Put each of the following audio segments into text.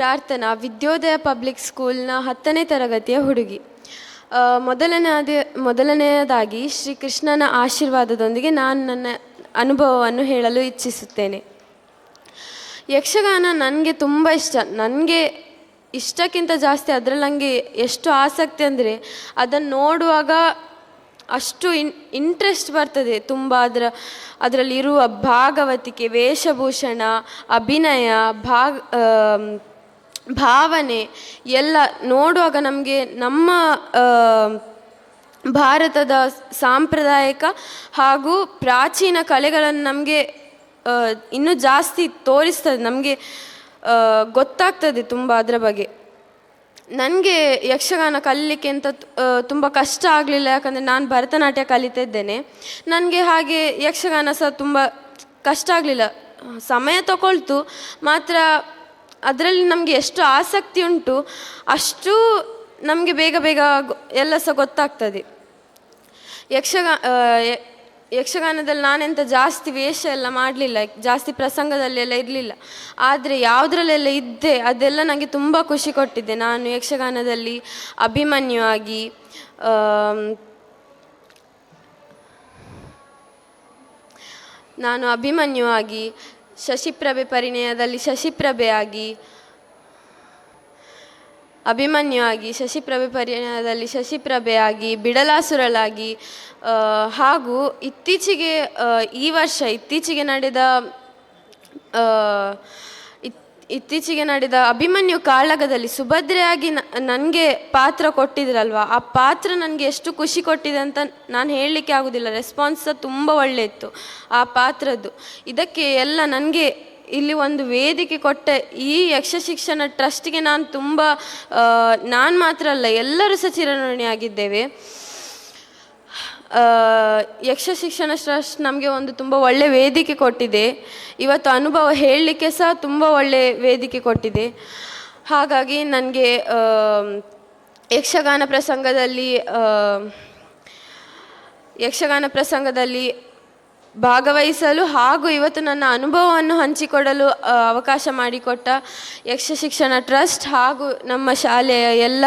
ಪ್ರಾರ್ಥನಾ ವಿದ್ಯೋದಯ ಪಬ್ಲಿಕ್ ಸ್ಕೂಲ್ನ 10ನೇ ತರಗತಿಯ ಹುಡುಗಿ. ಮೊದಲನೆಯದಾಗಿ ಶ್ರೀ ಕೃಷ್ಣನ ಆಶೀರ್ವಾದದೊಂದಿಗೆ ನಾನು ನನ್ನ ಅನುಭವವನ್ನು ಹೇಳಲು ಇಚ್ಛಿಸುತ್ತೇನೆ. ಯಕ್ಷಗಾನ ನನಗೆ ತುಂಬ ಇಷ್ಟ. ನನಗೆ ಇಷ್ಟಕ್ಕಿಂತ ಜಾಸ್ತಿ ಅದರಲ್ಲಿ ನನಗೆ ಎಷ್ಟು ಆಸಕ್ತಿ ಅಂದರೆ ಅದನ್ನು ನೋಡುವಾಗ ಅಷ್ಟು ಇಂಟ್ರೆಸ್ಟ್ ಬರ್ತದೆ ತುಂಬ. ಅದರಲ್ಲಿರುವ ಭಾಗವತಿಕೆ, ವೇಷಭೂಷಣ, ಅಭಿನಯ, ಭಾವನೆ ಎಲ್ಲ ನೋಡುವಾಗ ನಮಗೆ ನಮ್ಮ ಭಾರತದ ಸಾಂಪ್ರದಾಯಿಕ ಹಾಗೂ ಪ್ರಾಚೀನ ಕಲೆಗಳನ್ನು ನಮಗೆ ಇನ್ನೂ ಜಾಸ್ತಿ ತೋರಿಸ್ತದೆ, ನಮಗೆ ಗೊತ್ತಾಗ್ತದೆ ತುಂಬ ಅದರ ಬಗ್ಗೆ. ನನಗೆ ಯಕ್ಷಗಾನ ಕಲೀಲಿಕ್ಕೆ ಅಂತ ತುಂಬ ಕಷ್ಟ ಆಗಲಿಲ್ಲ, ಯಾಕಂದರೆ ನಾನು ಭರತನಾಟ್ಯ ಕಲಿತಿದ್ದೇನೆ. ನನಗೆ ಹಾಗೆ ಯಕ್ಷಗಾನ ಸಹ ತುಂಬ ಕಷ್ಟ ಆಗಲಿಲ್ಲ, ಸಮಯ ತಗೊಳ್ತು ಮಾತ್ರ. ಅದರಲ್ಲಿ ನಮಗೆ ಎಷ್ಟು ಆಸಕ್ತಿ ಉಂಟು ಅಷ್ಟು ನಮಗೆ ಬೇಗ ಬೇಗ ಎಲ್ಲ ಸಹ ಗೊತ್ತಾಗ್ತದೆ. ಯಕ್ಷಗಾನದಲ್ಲಿ ನಾನೆಂತ ಜಾಸ್ತಿ ವೇಷ ಎಲ್ಲ ಮಾಡಲಿಲ್ಲ, ಜಾಸ್ತಿ ಪ್ರಸಂಗದಲ್ಲೆಲ್ಲ ಇರಲಿಲ್ಲ. ಆದರೆ ಯಾವುದ್ರಲ್ಲೆಲ್ಲ ಇದ್ದೆ ಅದೆಲ್ಲ ನನಗೆ ತುಂಬ ಖುಷಿ ಕೊಟ್ಟಿದ್ದೆ. ನಾನು ಯಕ್ಷಗಾನದಲ್ಲಿ ಅಭಿಮನ್ಯು ಆಗಿ, ಶಶಿಪ್ರಭೆ ಪರಿಣಯದಲ್ಲಿ ಶಶಿಪ್ರಭೆ ಆಗಿ, ಬಿಡಲಾಸುರಳಾಗಿ, ಹಾಗೂ ಇತ್ತೀಚೆಗೆ ನಡೆದ ಅಭಿಮನ್ಯು ಕಾಳಗದಲ್ಲಿ ಸುಭದ್ರೆಯಾಗಿ ನನಗೆ ಪಾತ್ರ ಕೊಟ್ಟಿದ್ರಲ್ವ, ಆ ಪಾತ್ರ ನನಗೆ ಎಷ್ಟು ಖುಷಿ ಕೊಟ್ಟಿದೆ ಅಂತ ನಾನು ಹೇಳಲಿಕ್ಕೆ ಆಗೋದಿಲ್ಲ. ರೆಸ್ಪಾನ್ಸ್ ಸಹ ತುಂಬ ಒಳ್ಳೆಯಿತ್ತು ಆ ಪಾತ್ರದ್ದು. ಇದಕ್ಕೆ ಎಲ್ಲ ನನಗೆ ಇಲ್ಲಿ ಒಂದು ವೇದಿಕೆ ಕೊಟ್ಟ ಈ ಯಕ್ಷ ಶಿಕ್ಷಣ ಟ್ರಸ್ಟಿಗೆ ನಾನು ಮಾತ್ರ ಅಲ್ಲ, ಎಲ್ಲರೂ ಸಹ ಚಿರಋಣಿಯಾಗಿದ್ದೇವೆ. ಯಕ್ಷ ಶಿಕ್ಷಣ ಟ್ರಸ್ಟ್ ನಮಗೆ ಒಂದು ತುಂಬ ಒಳ್ಳೆ ವೇದಿಕೆ ಕೊಟ್ಟಿದೆ. ಇವತ್ತು ಅನುಭವ ಹೇಳಲಿಕ್ಕೆ ಸಹ ತುಂಬ ಒಳ್ಳೆ ವೇದಿಕೆ ಕೊಟ್ಟಿದೆ. ಹಾಗಾಗಿ ನನಗೆ ಯಕ್ಷಗಾನ ಪ್ರಸಂಗದಲ್ಲಿ ಭಾಗವಹಿಸಲು ಹಾಗೂ ಇವತ್ತು ನನ್ನ ಅನುಭವವನ್ನು ಹಂಚಿಕೊಡಲು ಅವಕಾಶ ಮಾಡಿಕೊಟ್ಟ ಯಕ್ಷ ಶಿಕ್ಷಣ ಟ್ರಸ್ಟ್ ಹಾಗೂ ನಮ್ಮ ಶಾಲೆಯ ಎಲ್ಲ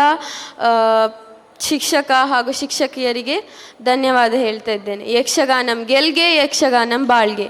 ಶಿಕ್ಷಕ ಹಾಗೂ ಶಿಕ್ಷಕಿಯರಿಗೆ ಧನ್ಯವಾದ ಹೇಳ್ತಾ ಇದ್ದೇನೆ. ಯಕ್ಷಗಾನಂ ಗೆಲ್ಗೆ, ಯಕ್ಷಗಾನಂ ಬಾಳ್ಗೆ.